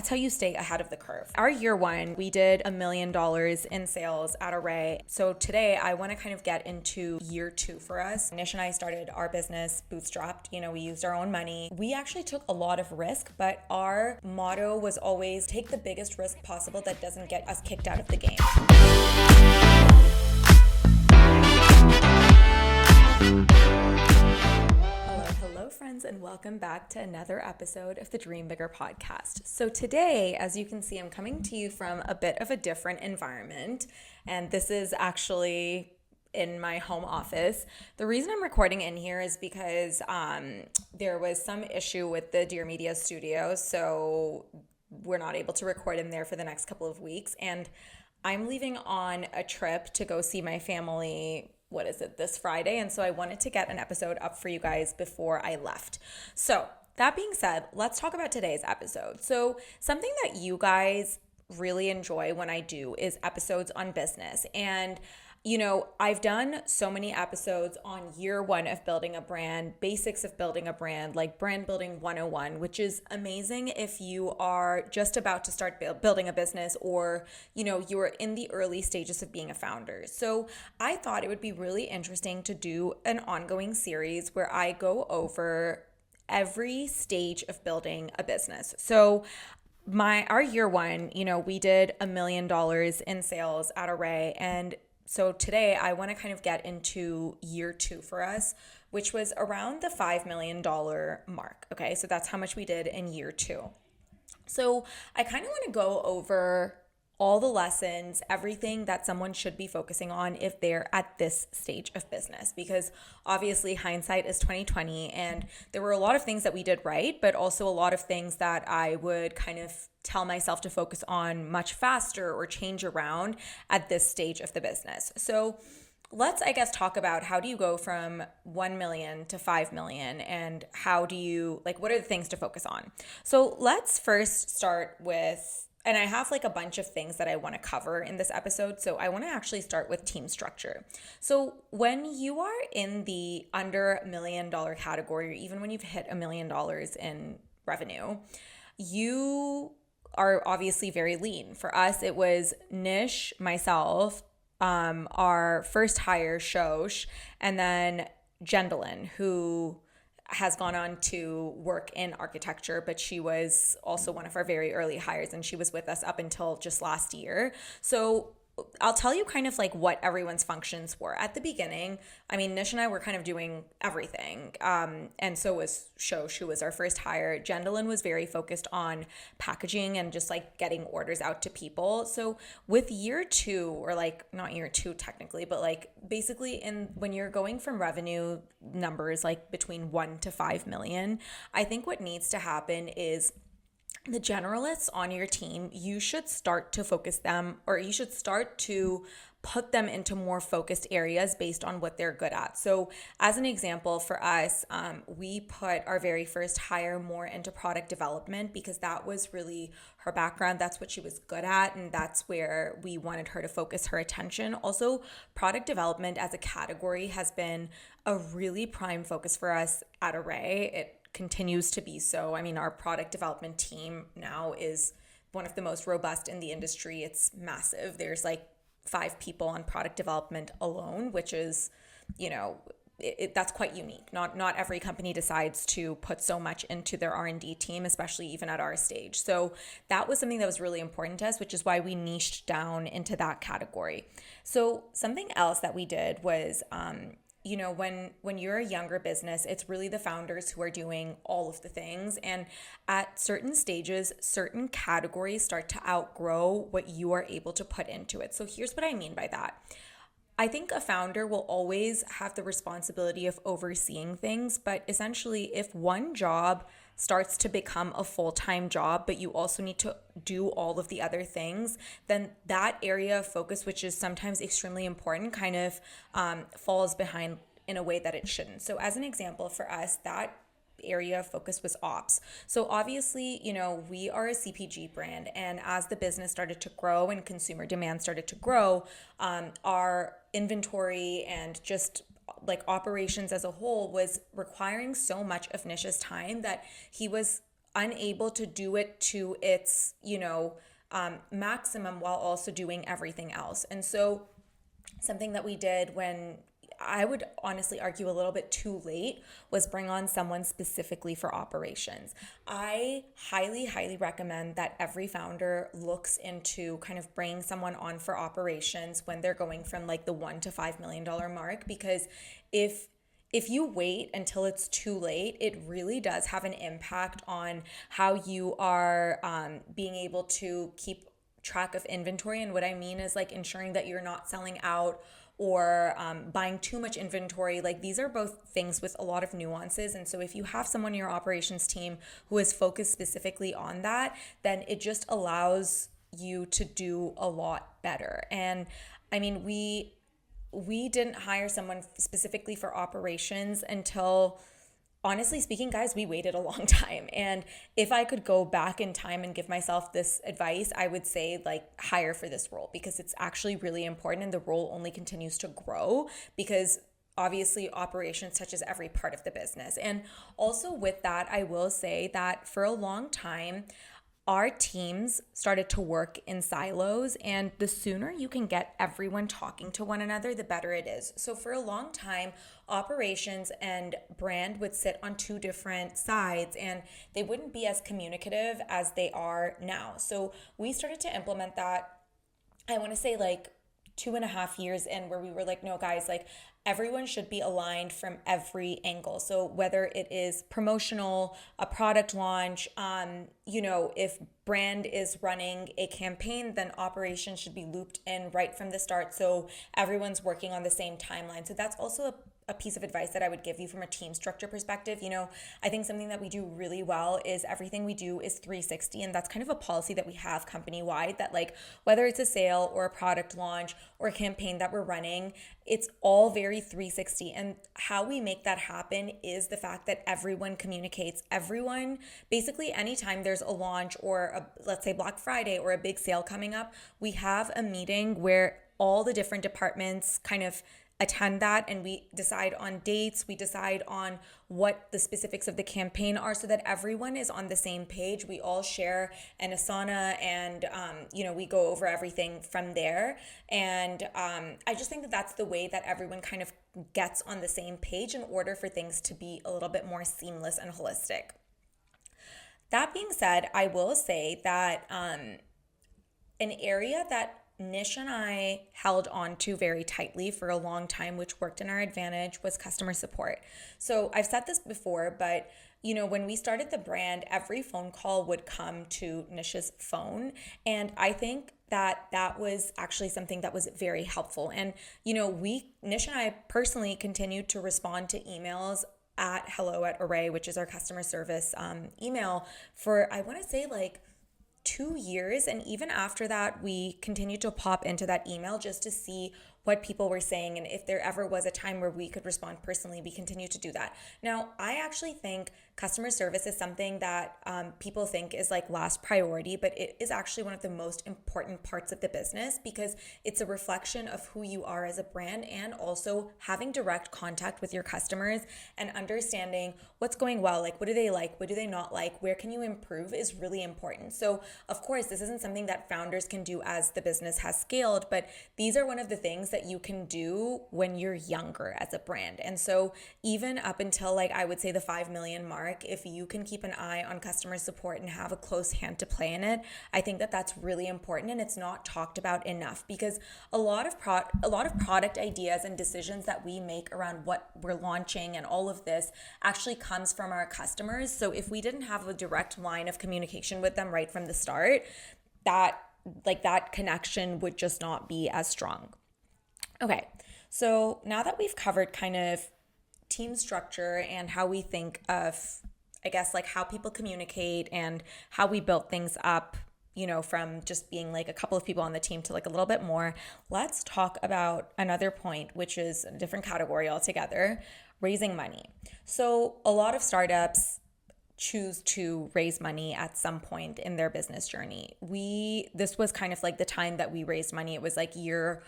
That's how you stay ahead of the curve. Our year one, we did $1 million in sales at Arrae. So today I want to kind of get into year two for us. Nish and I started our business bootstrapped. We used our own money. We actually took a lot of risk, but our motto was always take the biggest risk possible that doesn't get us kicked out of the game. Hello, friends, and welcome back to another episode of the Dream Bigger podcast. So today, as you can see, I'm coming to you from a bit of a different environment, and this is actually in my home office. The reason I'm recording in here is because there was some issue with the Dear Media studio, so we're not able to record in there for the next couple of weeks, and I'm leaving on a trip to go see my family this Friday. And so I wanted to get an episode up for you guys before I left. So that being said, let's talk about today's episode. So something that you guys really enjoy when I do is episodes on business. And I've done so many episodes on year one of building a brand, basics of building a brand, like brand building 101, which is amazing if you are just about to start building a business or, you're in the early stages of being a founder. So I thought it would be really interesting to do an ongoing series where I go over every stage of building a business. So our year one, we did $1 million in sales at Arrae, and so today I want to kind of get into year two for us, which was around the $5 million mark. Okay, so that's how much we did in year two. So I kind of want to go over all the lessons, everything that someone should be focusing on if they're at this stage of business, because obviously hindsight is 2020, and there were a lot of things that we did right, but also a lot of things that I would kind of tell myself to focus on much faster or change around at this stage of the business. So let's, talk about how do you go from 1 million to 5 million, and how do you, what are the things to focus on? So let's first start with, and I have a bunch of things that I want to cover in this episode. So I want to actually start with team structure. So when you are in the under $1 million category, or even when you've hit $1 million in revenue, you are obviously very lean. For us, it was Nish, myself, our first hire, Shosh, and then Jendalyn, who has gone on to work in architecture, but she was also one of our very early hires, and she was with us up until just last year. So I'll tell you kind of what everyone's functions were. At the beginning, Nish and I were kind of doing everything. And so was Shosh, who was our first hire. Jendalyn was very focused on packaging and just getting orders out to people. So with year two, or not year two technically, but basically when you're going from revenue numbers between 1 to 5 million, I think what needs to happen is the generalists on your team, you should start to focus them, or you should start to put them into more focused areas based on what they're good at. So as an example for us, we put our very first hire more into product development because that was really her background. That's what she was good at, and that's where we wanted her to focus her attention. Also, product development as a category has been a really prime focus for us at Arrae. It continues to be so. Our product development team now is one of the most robust in the industry. It's massive. There's 5 people on product development alone, which is, that's quite unique. Not every company decides to put so much into their R&D team, especially even at our stage. So that was something that was really important to us, which is why we niched down into that category. So something else that we did was, when you're a younger business, it's really the founders who are doing all of the things. And at certain stages, certain categories start to outgrow what you are able to put into it. So here's what I mean by that. I think a founder will always have the responsibility of overseeing things, but essentially if one job starts to become a full-time job, but you also need to do all of the other things, then that area of focus, which is sometimes extremely important, kind of falls behind in a way that it shouldn't. So as an example for us, that area of focus was ops. So obviously, we are a CPG brand, and as the business started to grow and consumer demand started to grow, our inventory and just operations as a whole was requiring so much of Nish's time that he was unable to do it to its, maximum while also doing everything else. And so something that we did when I would honestly argue a little bit too late was bring on someone specifically for operations. I highly, highly recommend that every founder looks into kind of bringing someone on for operations when they're going from like the $1 to $5 million mark, because if you wait until it's too late, it really does have an impact on how you are being able to keep track of inventory. And what I mean is like ensuring that you're not selling out or buying too much inventory. Like these are both things with a lot of nuances. And so if you have someone in your operations team who is focused specifically on that, then it just allows you to do a lot better. And I mean, we didn't hire someone specifically for operations until, honestly speaking, guys, we waited a long time. And if I could go back in time and give myself this advice, I would say like hire for this role, because it's actually really important and the role only continues to grow, because obviously operations touches every part of the business. And also with that, I will say that for a long time, our teams started to work in silos, and the sooner you can get everyone talking to one another, the better it is. So for a long time, operations and brand would sit on two different sides and they wouldn't be as communicative as they are now. So we started to implement that, I want to say like 2.5 years in, where we were like, no guys, like everyone should be aligned from every angle. So whether it is promotional, a product launch, if brand is running a campaign, then operations should be looped in right from the start, so everyone's working on the same timeline. So that's also a piece of advice that I would give you from a team structure perspective. I think something that we do really well is everything we do is 360. And that's kind of a policy that we have company wide, that like whether it's a sale or a product launch or a campaign that we're running, it's all very 360. And how we make that happen is the fact that everyone communicates. Everyone, basically anytime there's a launch or let's say Black Friday or a big sale coming up, we have a meeting where all the different departments kind of attend that, and we decide on dates, we decide on what the specifics of the campaign are, so that everyone is on the same page. We all share an Asana, and we go over everything from there. And I just think that that's the way that everyone kind of gets on the same page in order for things to be a little bit more seamless and holistic. That being said, I will say that an area that Nish and I held on to very tightly for a long time, which worked in our advantage, was customer support. So I've said this before, but when we started the brand, every phone call would come to Nish's phone. And I think that was actually something that was very helpful. And, Nish and I personally continued to respond to emails at hello@Arrae, which is our customer service email, for, I want to say like 2 years. And even after that, we continued to pop into that email just to see what people were saying. And if there ever was a time where we could respond personally, we continue to do that. Now, I actually think customer service is something that people think is like last priority, but it is actually one of the most important parts of the business, because it's a reflection of who you are as a brand, and also having direct contact with your customers and understanding what's going well, like what do they like, what do they not like, where can you improve, is really important. So of course, this isn't something that founders can do as the business has scaled, but these are one of the things that you can do when you're younger as a brand. And so even up until like, I would say the 5 million mark, if you can keep an eye on customer support and have a close hand to play in it, I think that that's really important, and it's not talked about enough, because a lot of product ideas and decisions that we make around what we're launching and all of this actually comes from our customers. So if we didn't have a direct line of communication with them right from the start, that connection would just not be as strong. Okay, so now that we've covered kind of team structure and how we think of, I guess, like how people communicate and how we built things up, from just being like a couple of people on the team to like a little bit more, let's talk about another point, which is a different category altogether: raising money. So a lot of startups choose to raise money at some point in their business journey. This was kind of like the time that we raised money. It was like year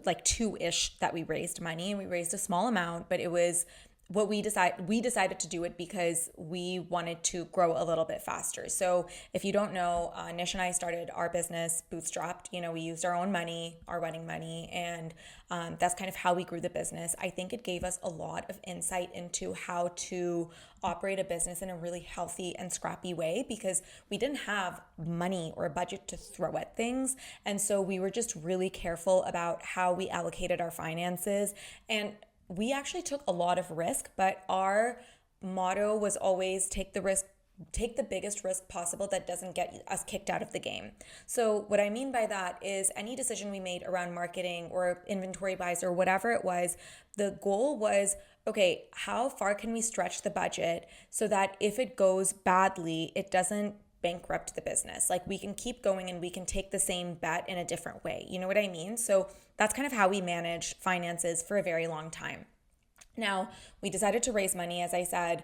2-ish that we raised money, and we raised a small amount, but it was we decided to do it because we wanted to grow a little bit faster. So if you don't know, Nish and I started our business bootstrapped. We used our own money, our wedding money, and that's kind of how we grew the business. I think it gave us a lot of insight into how to operate a business in a really healthy and scrappy way, because we didn't have money or a budget to throw at things. And so we were just really careful about how we allocated our finances. And we actually took a lot of risk, but our motto was always take the biggest risk possible that doesn't get us kicked out of the game. So what I mean by that is any decision we made around marketing or inventory buys or whatever it was, the goal was, okay, how far can we stretch the budget so that if it goes badly, it doesn't bankrupt the business? Like, we can keep going and we can take the same bet in a different way. You know what I mean? So that's kind of how we managed finances for a very long time. Now, we decided to raise money, as I said,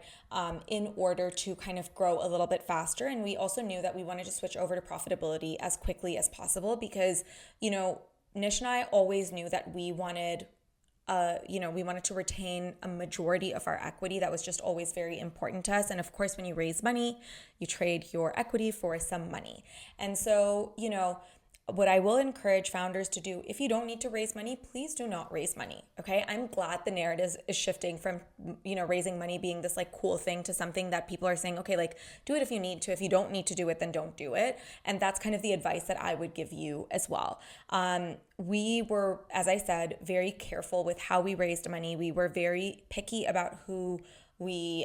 in order to kind of grow a little bit faster. And we also knew that we wanted to switch over to profitability as quickly as possible because, Nish and I always knew that we wanted to retain a majority of our equity. That was just always very important to us. And of course, when you raise money, you trade your equity for some money. And so, what I will encourage founders to do, if you don't need to raise money, please do not raise money. Okay. I'm glad the narrative is shifting from, raising money being this like cool thing to something that people are saying, okay, like do it if you need to. If you don't need to do it, then don't do it. And that's kind of the advice that I would give you as well. We were, as I said, very careful with how we raised money. We were very picky about who we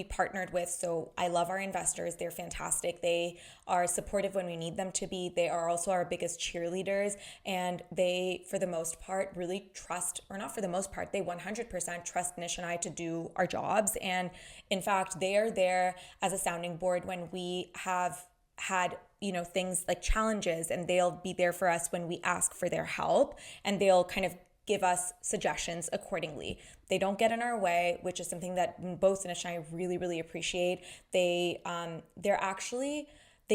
partnered with. So I love our investors. They're fantastic. They are supportive when we need them to be. They are also our biggest cheerleaders. And they, for the most part, really trust, or not for the most part, they 100% trust Nish and I to do our jobs. And in fact, they are there as a sounding board when we have had things like challenges, and they'll be there for us when we ask for their help, and they'll kind of give us suggestions accordingly. They don't get in our way, which is something that both Nish and I really, really appreciate. They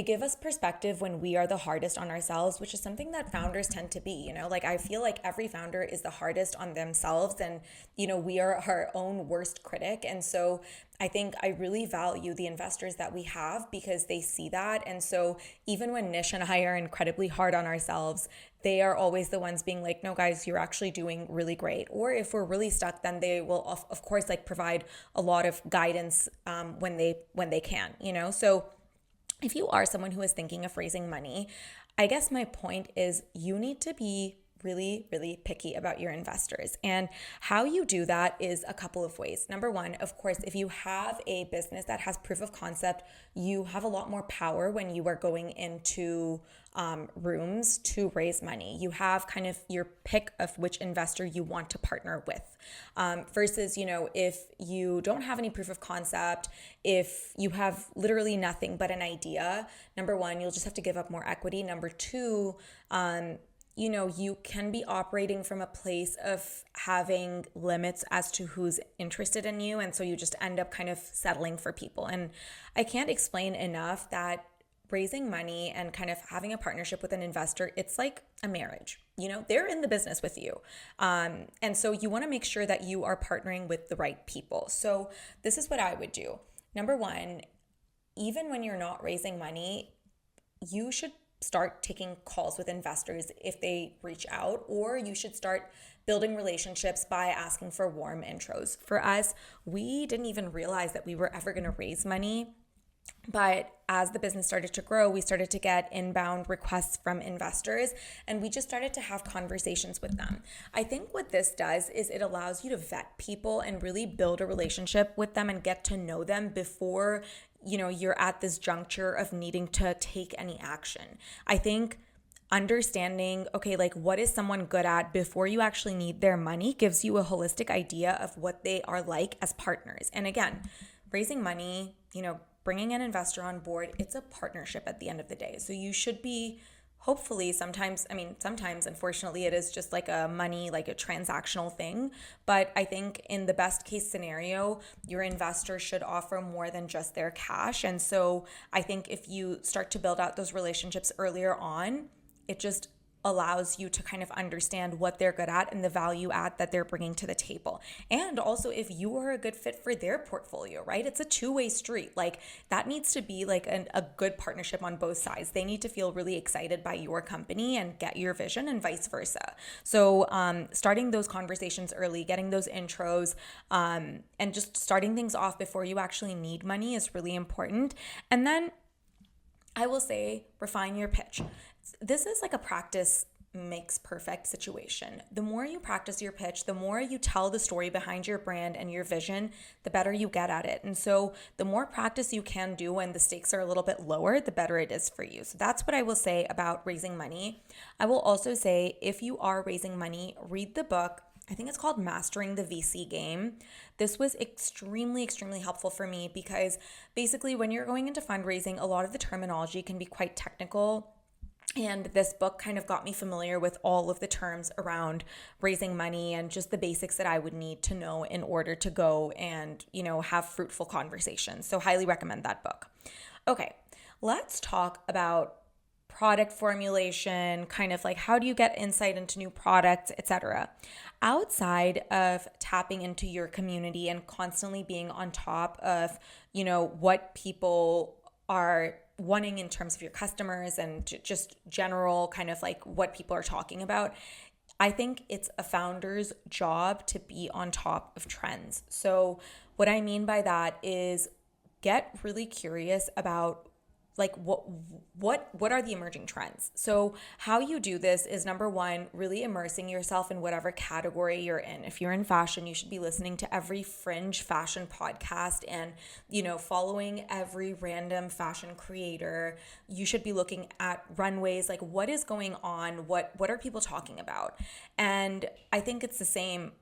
give us perspective when we are the hardest on ourselves, which is something that founders tend to be. Like, I feel like every founder is the hardest on themselves, and we are our own worst critic. And so I think I really value the investors that we have because they see that. And so even when Nish and I are incredibly hard on ourselves, they are always the ones being like, no, guys, you're actually doing really great. Or if we're really stuck, then they will, of course, like provide a lot of guidance when they can, So if you are someone who is thinking of raising money, I guess my point is you need to be really, really picky about your investors. And how you do that is a couple of ways. Number one, of course, if you have a business that has proof of concept, you have a lot more power when you are going into rooms to raise money. You have kind of your pick of which investor you want to partner with. Versus, if you don't have any proof of concept, if you have literally nothing but an idea, number one, you'll just have to give up more equity. Number two, you can be operating from a place of having limits as to who's interested in you. And so you just end up kind of settling for people. And I can't explain enough that raising money and kind of having a partnership with an investor, it's like a marriage. They're in the business with you. And so you want to make sure that you are partnering with the right people. So this is what I would do. Number one, even when you're not raising money, you should start taking calls with investors if they reach out, or you should start building relationships by asking for warm intros. For us, we didn't even realize that we were ever going to raise money. But as the business started to grow, we started to get inbound requests from investors, and we just started to have conversations with them. I think what this does is it allows you to vet people and really build a relationship with them and get to know them before you're at this juncture of needing to take any action. I think understanding, okay, like what is someone good at before you actually need their money gives you a holistic idea of what they are like as partners. And again, raising money, bringing an investor on board, it's a partnership at the end of the day. So you should be hopefully sometimes, unfortunately, it is just like a money, like a transactional thing. But I think in the best case scenario, your investor should offer more than just their cash. And so I think if you start to build out those relationships earlier on, it just allows you to kind of understand what they're good at and the value add that they're bringing to the table. And also if you are a good fit for their portfolio, right? It's a two-way street. Like that needs to be like a good partnership on both sides. They need to feel really excited by your company and get your vision and vice versa. So starting those conversations early, getting those intros, and just starting things off before you actually need money is really important. And then I will say, refine your pitch. This is like a practice makes perfect situation. The more you practice your pitch, the more you tell the story behind your brand and your vision, the better you get at it. And so the more practice you can do when the stakes are a little bit lower, the better it is for you. So that's what I will say about raising money. I will also say, if you are raising money, read the book. I think it's called Mastering the VC Game. This was extremely, extremely helpful for me because basically when you're going into fundraising, a lot of the terminology can be quite technical. And this book kind of got me familiar with all of the terms around raising money and just the basics that I would need to know in order to go and, have fruitful conversations. So highly recommend that book. Okay, let's talk about product formulation, kind of like how do you get insight into new products, etc. Outside of tapping into your community and constantly being on top of, what people are wanting in terms of your customers and just general kind of like what people are talking about, I think it's a founder's job to be on top of trends. So what I mean by that is get really curious about like what are the emerging trends. So how you do this is, number one, really immersing yourself in whatever category you're in. If you're in fashion, you should be listening to every fringe fashion podcast and following every random fashion creator. You should be looking at runways, like what is going on, what are people talking about. And I think it's the same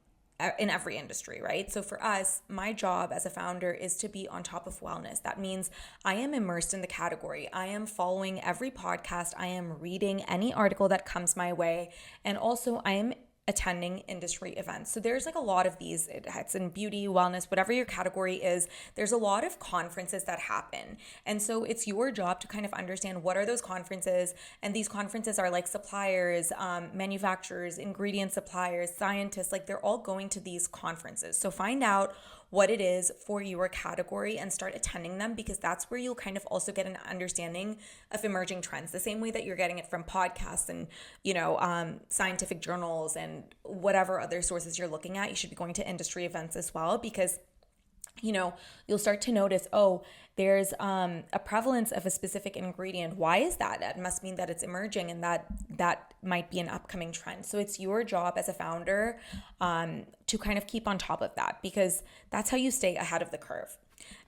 in every industry, right? So for us, my job as a founder is to be on top of wellness. That means I am immersed in the category. I am following every podcast. I am reading any article that comes my way. And also I am attending industry events. So there's like a lot of these, it's in beauty, wellness, whatever your category is, there's a lot of conferences that happen. And so it's your job to kind of understand what are those conferences. And these conferences are like suppliers, manufacturers, ingredient suppliers, scientists, like they're all going to these conferences. So find out what it is for your category and start attending them, because that's where you'll kind of also get an understanding of emerging trends, the same way that you're getting it from podcasts and, scientific journals and whatever other sources you're looking at. You should be going to industry events as well, because you'll start to notice, there's a prevalence of a specific ingredient. Why is that? That must mean that it's emerging and that might be an upcoming trend. So it's your job as a founder to kind of keep on top of that, because that's how you stay ahead of the curve.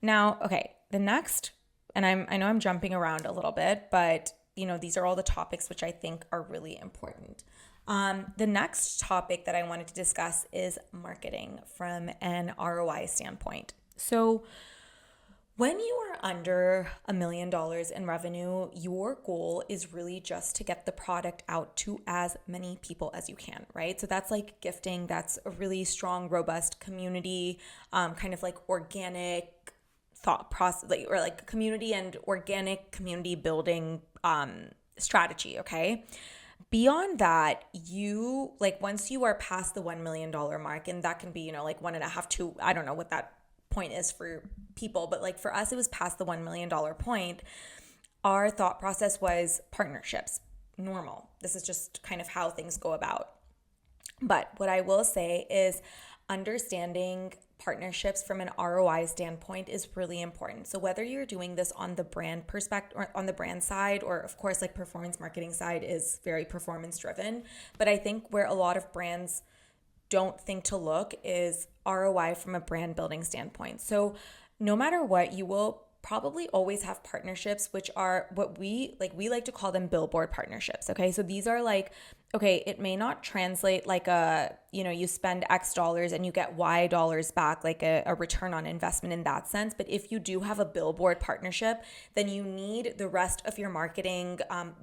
Now, okay, the next, and I know I'm jumping around a little bit, but these are all the topics which I think are really important. The next topic that I wanted to discuss is marketing from an ROI standpoint. So when you are under $1 million in revenue, your goal is really just to get the product out to as many people as you can, right? So that's like gifting. That's a really strong, robust community, kind of like organic thought process, or like community and organic community building strategy, okay? Beyond that, you once you are past the $1 million mark, and that can be, like 1.5, 2, I don't know what that point is for people, but for us, it was past the $1 million point. Our thought process was partnerships. Normal. This is just kind of how things go about. But what I will say is understanding partnerships from an ROI standpoint is really important. So whether you're doing this on the brand perspective or on the brand side, or of course performance marketing side is very performance driven, but I think where a lot of brands don't think to look is ROI from a brand building standpoint. So no matter what, you will probably always have partnerships, which are what we like to call them billboard partnerships. Okay. So these are it may not translate you spend X dollars and you get Y dollars back, like a return on investment in that sense. But if you do have a billboard partnership, then you need the rest of your marketing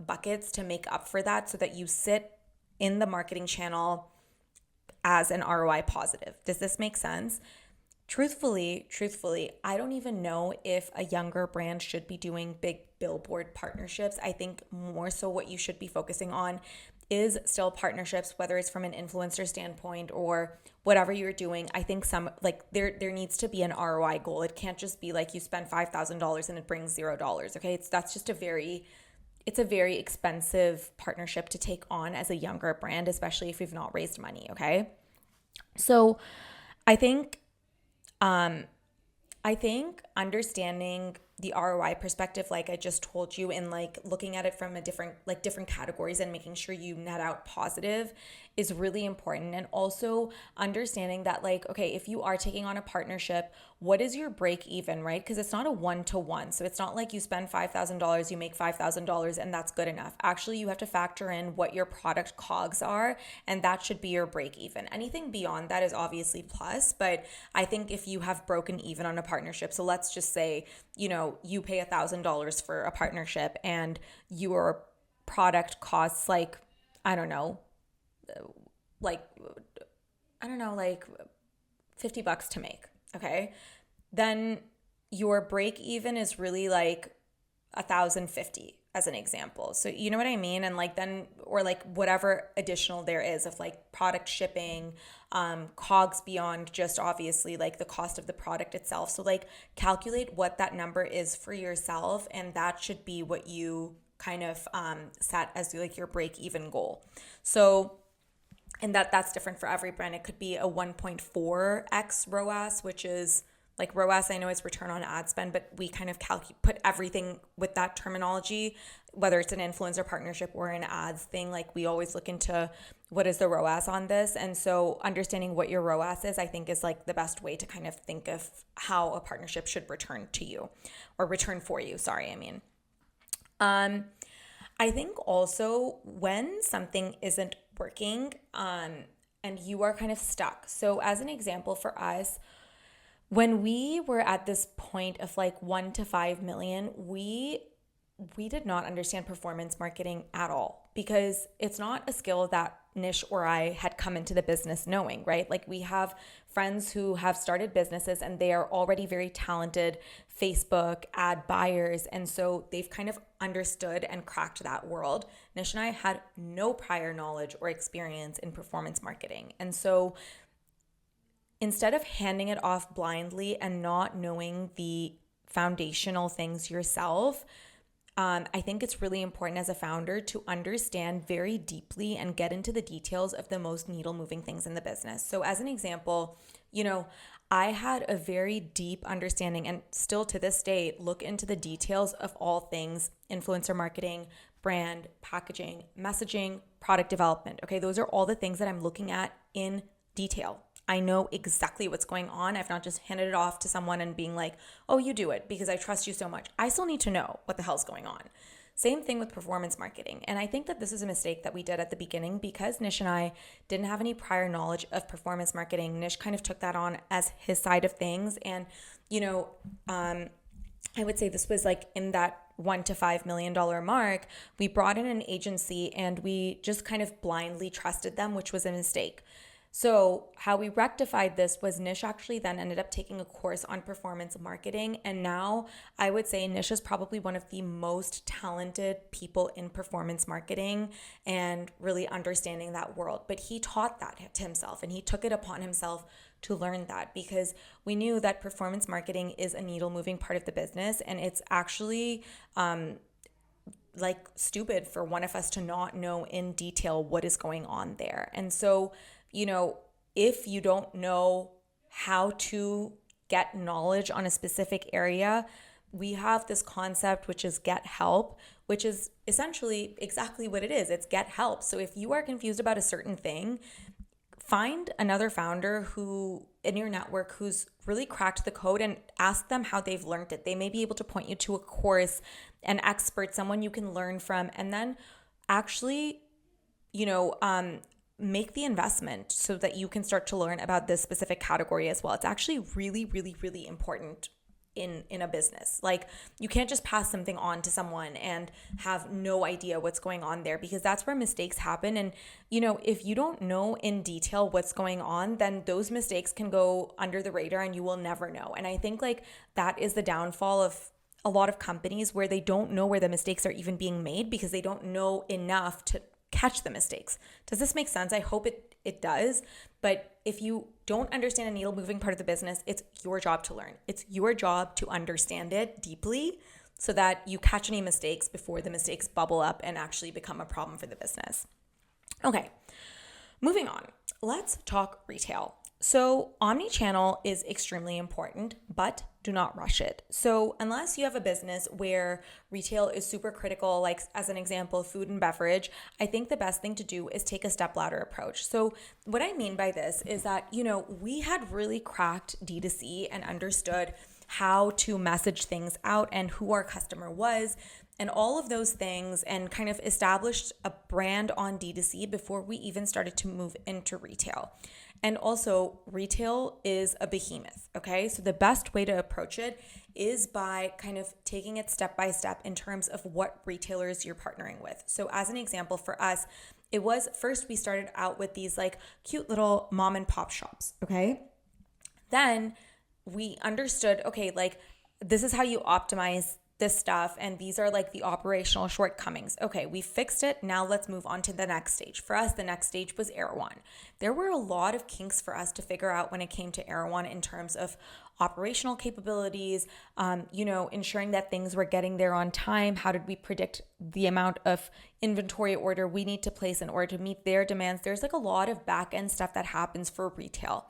buckets to make up for that, so that you sit in the marketing channel as an ROI positive. Does this make sense? Truthfully, I don't even know if a younger brand should be doing big billboard partnerships. I think more so what you should be focusing on is still partnerships, whether it's from an influencer standpoint or whatever you're doing. I think there needs to be an ROI goal. It can't just be like you spend $5,000 and it brings $0. Okay, that's just it's a very expensive partnership to take on as a younger brand, especially if you've not raised money. Okay, so I think understanding the ROI perspective, like I just told you, and like looking at it from different categories and making sure you net out positive is really important. And also understanding that, like, okay, if you are taking on a partnership, what is your break even, right? Because it's not a one-to-one. So it's not like you spend $5,000, you make $5,000 and that's good enough. Actually, you have to factor in what your product COGS are, and that should be your break even. Anything beyond that is obviously plus, but I think if you have broken even on a partnership, so let's just say, you pay $1,000 for a partnership and your product costs like $50 to make, okay? Then your break even is really like $1,050 as an example. So you know what I mean? And like then, or like whatever additional there is of like product shipping, COGS beyond just obviously like the cost of the product itself. So like calculate what that number is for yourself, and that should be what you kind of set as like your break even goal. So, and that's different for every brand. It could be a 1.4x ROAS, which is like ROAS, I know it's return on ad spend, but we kind of put everything with that terminology, whether it's an influencer partnership or an ads thing. Like we always look into what is the ROAS on this. And so understanding what your ROAS is, I think is like the best way to kind of think of how a partnership should return to you, or return for you. I think also when something isn't working, and you are kind of stuck. So as an example for us, when we were at this point of like 1 to 5 million, we did not understand performance marketing at all, because it's not a skill that Nish or I had come into the business knowing, right? Like we have friends who have started businesses and they are already very talented Facebook ad buyers. And so they've kind of understood and cracked that world. Nish and I had no prior knowledge or experience in performance marketing. And so instead of handing it off blindly and not knowing the foundational things yourself, I think it's really important as a founder to understand very deeply and get into the details of the most needle moving things in the business. So as an example, I had a very deep understanding, and still to this day look into the details of all things influencer marketing, brand, packaging, messaging, product development. Okay, those are all the things that I'm looking at in detail. I know exactly what's going on. I've not just handed it off to someone and being like, oh, you do it because I trust you so much. I still need to know what the hell's going on. Same thing with performance marketing. And I think that this is a mistake that we did at the beginning, because Nish and I didn't have any prior knowledge of performance marketing. Nish kind of took that on as his side of things. And, I would say this was like in that $1 to $5 million mark. We brought in an agency and we just kind of blindly trusted them, which was a mistake. So how we rectified this was Nish actually then ended up taking a course on performance marketing. And now I would say Nish is probably one of the most talented people in performance marketing and really understanding that world. But he taught that to himself, and he took it upon himself to learn that, because we knew that performance marketing is a needle moving part of the business. And it's actually like stupid for one of us to not know in detail what is going on there. And so if you don't know how to get knowledge on a specific area, we have this concept, which is get help, which is essentially exactly what it is. It's get help. So if you are confused about a certain thing, find another founder who in your network who's really cracked the code and ask them how they've learned it. They may be able to point you to a course, an expert, someone you can learn from, and then actually, make the investment so that you can start to learn about this specific category as well. It's actually really, really, really important in a business. Like you can't just pass something on to someone and have no idea what's going on there, because that's where mistakes happen. And, if you don't know in detail what's going on, then those mistakes can go under the radar and you will never know. And I think like that is the downfall of a lot of companies, where they don't know where the mistakes are even being made because they don't know enough to catch the mistakes. Does this make sense? I hope it does. But if you don't understand a needle moving part of the business, it's your job to learn. It's your job to understand it deeply so that you catch any mistakes before the mistakes bubble up and actually become a problem for the business. Okay, moving on. Let's talk retail. So omnichannel is extremely important, but do not rush it. So unless you have a business where retail is super critical, like as an example, food and beverage, I think the best thing to do is take a stepladder approach. So what I mean by this is that, we had really cracked D2C and understood how to message things out and who our customer was and all of those things, and kind of established a brand on D2C before we even started to move into retail. And also, retail is a behemoth, okay? So the best way to approach it is by kind of taking it step by step in terms of what retailers you're partnering with. So as an example for us, it was first we started out with these like cute little mom and pop shops, okay? Then we understood, okay, like this is how you optimize this stuff, and these are like the operational shortcomings. Okay, we fixed it. Now let's move on to the next stage. For us, the next stage was Arrae. There were a lot of kinks for us to figure out when it came to Arrae in terms of operational capabilities, ensuring that things were getting there on time. How did we predict the amount of inventory order we need to place in order to meet their demands? There's like a lot of back end stuff that happens for retail.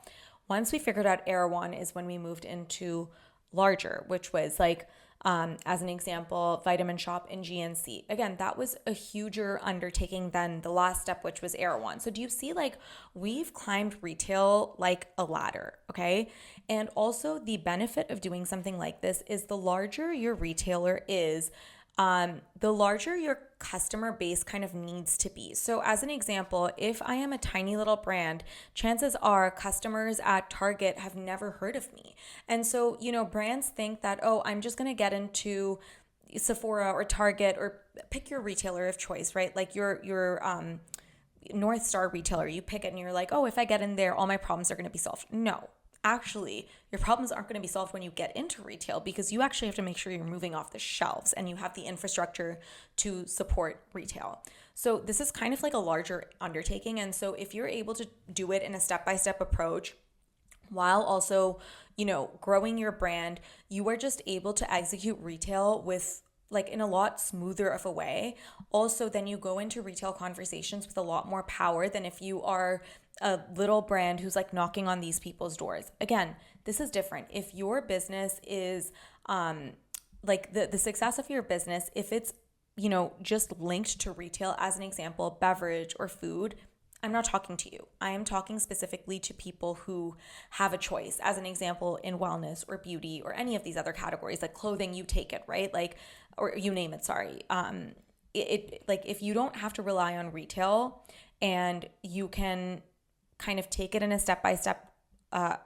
Once we figured out Arrae is when we moved into larger, which was like, as an example, Vitamin Shop and GNC. Again, that was a huger undertaking than the last step, which was Arrae. So do you see, like, we've climbed retail like a ladder, okay? And also the benefit of doing something like this is the larger your retailer is, the larger your customer base kind of needs to be. So as an example, if I am a tiny little brand, chances are customers at Target have never heard of me. And so, brands think that, oh, I'm just going to get into Sephora or Target, or pick your retailer of choice, right? Like your North Star retailer, you pick it and you're like, oh, if I get in there, all my problems are going to be solved. No. Actually, your problems aren't going to be solved when you get into retail, because you actually have to make sure you're moving off the shelves and you have the infrastructure to support retail. So this is kind of like a larger undertaking. And so if you're able to do it in a step-by-step approach while also, growing your brand, you are just able to execute retail with like in a lot smoother of a way. Also, then you go into retail conversations with a lot more power than if you are a little brand who's like knocking on these people's doors. Again, this is different. If your business is like the success of your business, if it's, just linked to retail, as an example, beverage or food, I'm not talking to you. I am talking specifically to people who have a choice. As an example, in wellness or beauty or any of these other categories, like clothing, you take it, right? Like, or you name it, sorry. Like if you don't have to rely on retail and you can kind of take it in a step-by-step, so I'm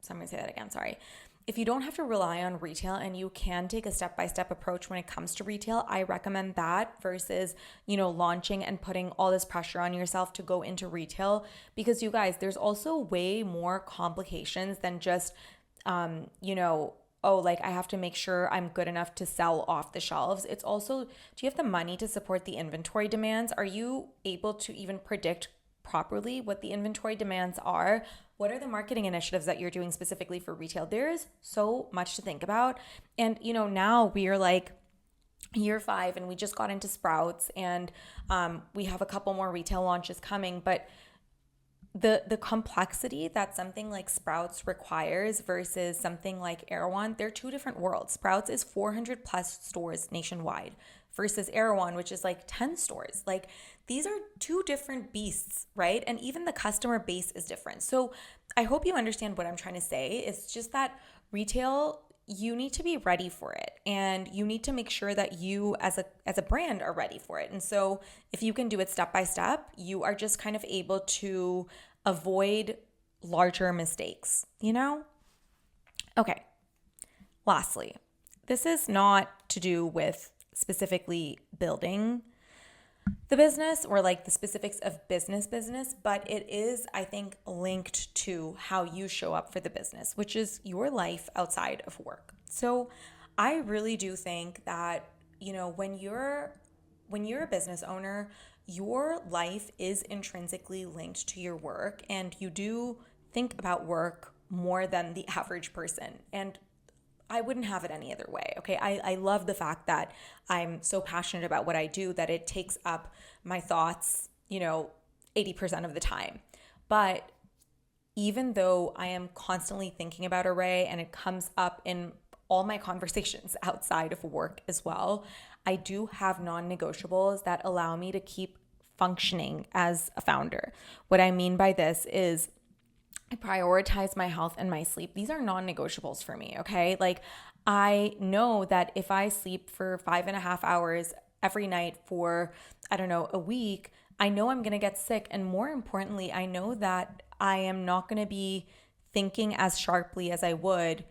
going to say that again, sorry. If you don't have to rely on retail and you can take a step-by-step approach when it comes to retail, I recommend that versus, launching and putting all this pressure on yourself to go into retail. Because you guys, there's also way more complications than just, like I have to make sure I'm good enough to sell off the shelves. It's also, do you have the money to support the inventory demands? Are you able to even predict properly what the inventory demands are? What are the marketing initiatives that you're doing specifically for retail? There is so much to think about. And, now we are like year 5 and we just got into Sprouts, and we have a couple more retail launches coming, but the complexity that something like Sprouts requires versus something like Arrae, they're two different worlds. Sprouts is 400 plus stores nationwide versus Arrae, which is like 10 stores. Like, these are two different beasts, right? And even the customer base is different. So I hope you understand what I'm trying to say. It's just that retail, you need to be ready for it, and you need to make sure that you as a brand are ready for it. And so if you can do it step by step, you are just kind of able to avoid larger mistakes, Okay. Lastly, this is not to do with specifically building the business or like the specifics of business, but it is, I think, linked to how you show up for the business, which is your life outside of work. So I really do think that, when you're when you're a business owner, your life is intrinsically linked to your work, and you do think about work more than the average person. And I wouldn't have it any other way. Okay. I love the fact that I'm so passionate about what I do that it takes up my thoughts, 80% of the time. But even though I am constantly thinking about Arrae and it comes up in all my conversations outside of work as well, I do have non-negotiables that allow me to keep functioning as a founder. What I mean by this is I prioritize my health and my sleep. These are non-negotiables for me, okay? Like, I know that if I sleep for 5.5 hours every night for, a week, I know I'm going to get sick. And more importantly, I know that I am not going to be thinking as sharply as I would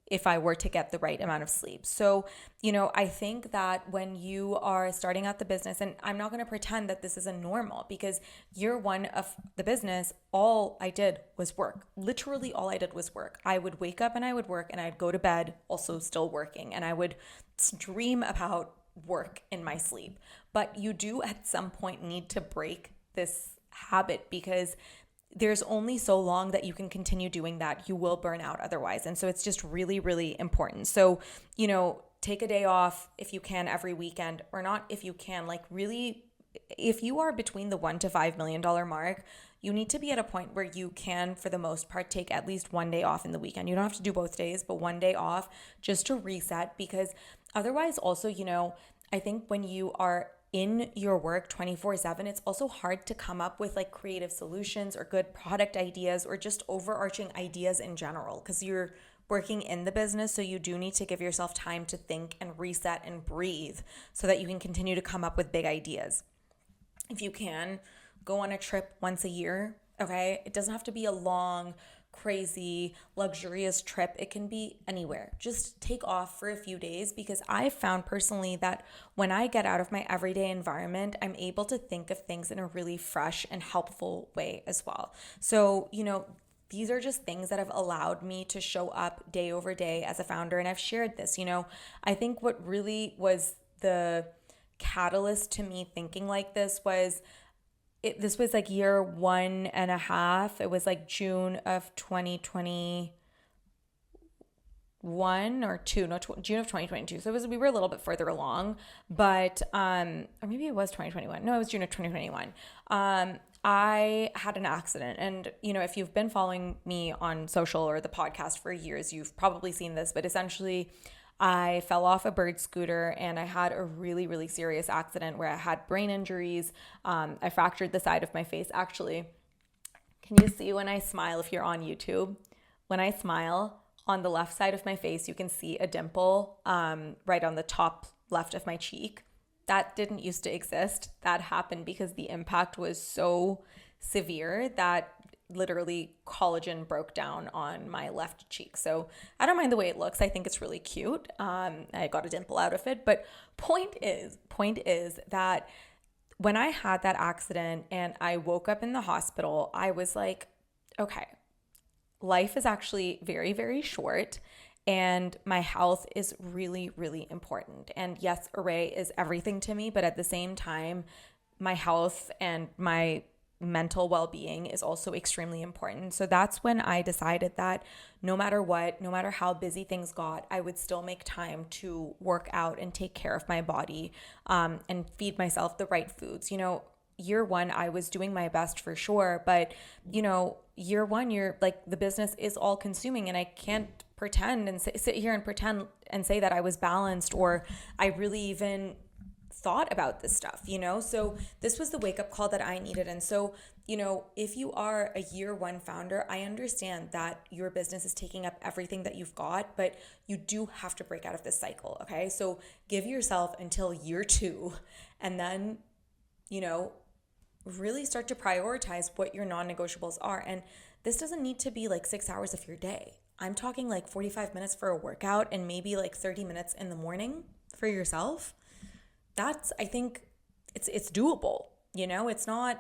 if I were to get the right amount of sleep. So, I think that when you are starting out the business, and I'm not going to pretend that this is a normal, because year one of the business, all I did was work. Literally all I did was work. I would wake up and I would work, and I'd go to bed also still working, and I would dream about work in my sleep. But you do at some point need to break this habit, because there's only so long that you can continue doing that. You will burn out otherwise. And so it's just really, really important. So, take a day off if you can every weekend, or not if you can, like really, if you are between the $1 to $5 million mark, you need to be at a point where you can, for the most part, take at least one day off in the weekend. You don't have to do both days, but one day off just to reset, because otherwise also, I think when you are in your work 24/7, it's also hard to come up with like creative solutions or good product ideas or just overarching ideas in general, because you're working in the business. So you do need to give yourself time to think and reset and breathe so that you can continue to come up with big ideas. If you can, go on a trip once a year, okay? It doesn't have to be a long, crazy, luxurious trip. It can be anywhere. Just take off for a few days, because I found personally that when I get out of my everyday environment, I'm able to think of things in a really fresh and helpful way as well. So, these are just things that have allowed me to show up day over day as a founder. And I've shared this, I think what really was the catalyst to me thinking like this was this was like year 1.5. It was like June of 2021 or June of 2022. So we were a little bit further along, but, or maybe it was 2021. No, it was June of 2021. I had an accident, and, if you've been following me on social or the podcast for years, you've probably seen this, but essentially I fell off a bird scooter and I had a really, really serious accident where I had brain injuries. I fractured the side of my face. Actually, can you see when I smile if you're on YouTube? When I smile, on the left side of my face, you can see a dimple right on the top left of my cheek. That didn't used to exist. That happened because the impact was so severe that literally collagen broke down on my left cheek. So I don't mind the way it looks. I think it's really cute. I got a dimple out of it. But point is that when I had that accident and I woke up in the hospital, I was like, okay, life is actually very, very short, and my health is really, really important. And yes, Arrae is everything to me, but at the same time, my health and my mental well-being is also extremely important. So that's when I decided that no matter what, no matter how busy things got, I would still make time to work out and take care of my body, and feed myself the right foods. Year one, I was doing my best for sure, but year one, you're like, the business is all consuming, and I can't pretend and sit here and pretend and say that I was balanced or I really even thought about this stuff, So this was the wake-up call that I needed. And so, if you are a year one founder, I understand that your business is taking up everything that you've got, but you do have to break out of this cycle, okay? So give yourself until year two, and then, really start to prioritize what your non-negotiables are. And this doesn't need to be like 6 hours of your day. I'm talking like 45 minutes for a workout and maybe like 30 minutes in the morning for yourself. That's, I think it's doable. It's not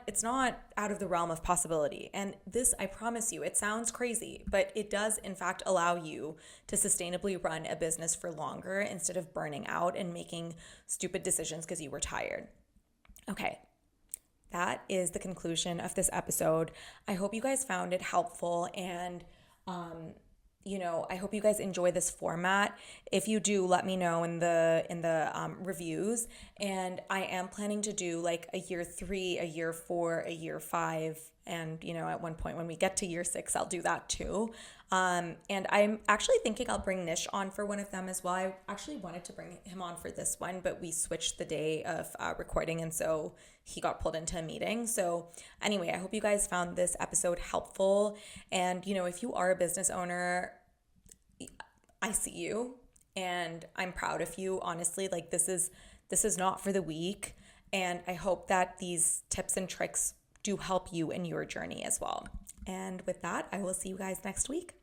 out of the realm of possibility. And this, I promise you, it sounds crazy, but it does in fact allow you to sustainably run a business for longer instead of burning out and making stupid decisions because you were tired. Okay, that is the conclusion of this episode. I hope you guys found it helpful, and I hope you guys enjoy this format. If you do, let me know in the reviews. And I am planning to do like a year 3, a year 4, a year 5, and at one point when we get to year 6, I'll do that too. And I'm actually thinking I'll bring Nish on for one of them as well. I actually wanted to bring him on for this one, but we switched the day of recording, and so he got pulled into a meeting. So anyway, I hope you guys found this episode helpful. And if you are a business owner, I see you and I'm proud of you. Honestly, like this is not for the weak. And I hope that these tips and tricks do help you in your journey as well. And with that, I will see you guys next week.